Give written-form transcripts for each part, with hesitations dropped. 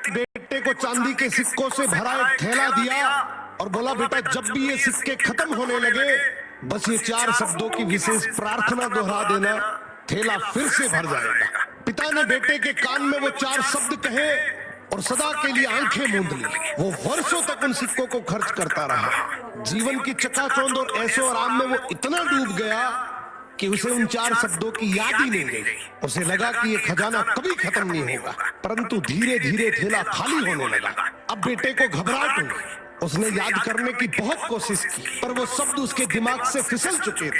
बेटे को चांदी के सिक्कों से भरा एक थैला दिया और बोला, बेटा जब भी ये सिक्के खत्म होने लगे बस ये 4 शब्दों की विशेष प्रार्थना दोहरा देना, थैला फिर से भर जाएगा। पिता ने बेटे के कान में वो 4 शब्द कहे और सदा के लिए आंखें मूंद ली। वो वर्षों तक उन सिक्कों को खर्च करता रहा। जीवन की चकाचौंध और ऐशो आराम में वो इतना डूब गया कि उसे उन 4 शब्दों की याद ही नहीं गई। उसे लगा कि ये खजाना कभी खत्म नहीं होगा, परंतु धीरे धीरे थैला खाली होने लगा। अब बेटे को घबराहट हुई। उसने याद करने की बहुत कोशिश की, पर वो शब्द उसके दिमाग से फिसल चुके थे।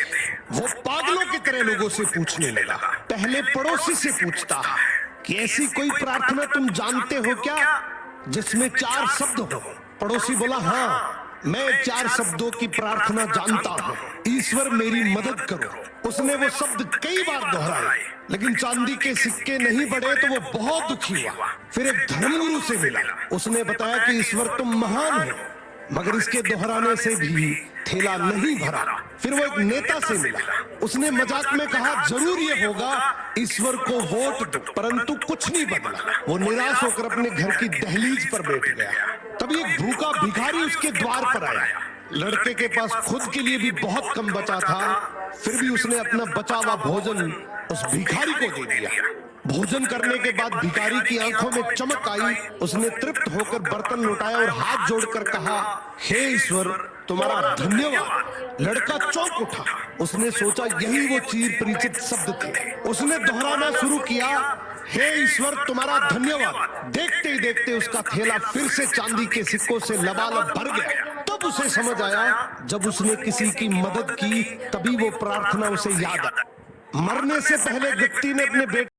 वो पागलों की तरह लोगों से पूछने लगा। पहले पड़ोसी से पूछता कि ऐसी कोई प्रार्थना तुम जानते हो क्या जिसमें 4 शब्द हो? पड़ोसी बोला, हाँ मैं 4 शब्दों की प्रार्थना जानता हूँ, ईश्वर मेरी मदद करो। उसने वो शब्द कई बार दोहराए, लेकिन चांदी के सिक्के नहीं बढ़े तो वो बहुत दुखी हुआ। फिर एक धर्मगुरु से मिला। उसने बताया कि ईश्वर तुम महान हो, मगर इसके दोहराने से भी थैला नहीं भरा। फिर वो एक नेता से मिला। उसने मजाक में कहा, जरूर ये होगा, ईश्वर को वोट दो, परंतु कुछ नहीं बदला। वो निराश होकर अपने घर की दहलीज पर बैठ गया। तभी एक भूखा भिखारी उसके द्वार पर आया। लड़के के पास खुद के लिए भी बहुत कम बचा था, फिर भी उसने अपना बचा हुआ भोजन उस भिखारी को दे दिया। भोजन करने के बाद भिखारी की आंखों में चमक आई। उसने तृप्त होकर बर्तन लौटाया और हाथ जोड़कर कहा, हे ईश्वर तुम्हारा धन्यवाद। लड़का चौंक उठा। उसने सोचा यही वो चिर परिचित शब्द थे। उसने दोहराना शुरू किया, हे ईश्वर तुम्हारा धन्यवाद। देखते ही देखते उसका थैला फिर से चांदी के सिक्कों से लबालब भर गया। तब उसे समझ आया, जब उसने किसी की मदद की तभी वो प्रार्थना उसे याद आई। मरने से पहले व्यक्ति ने अपने बेटे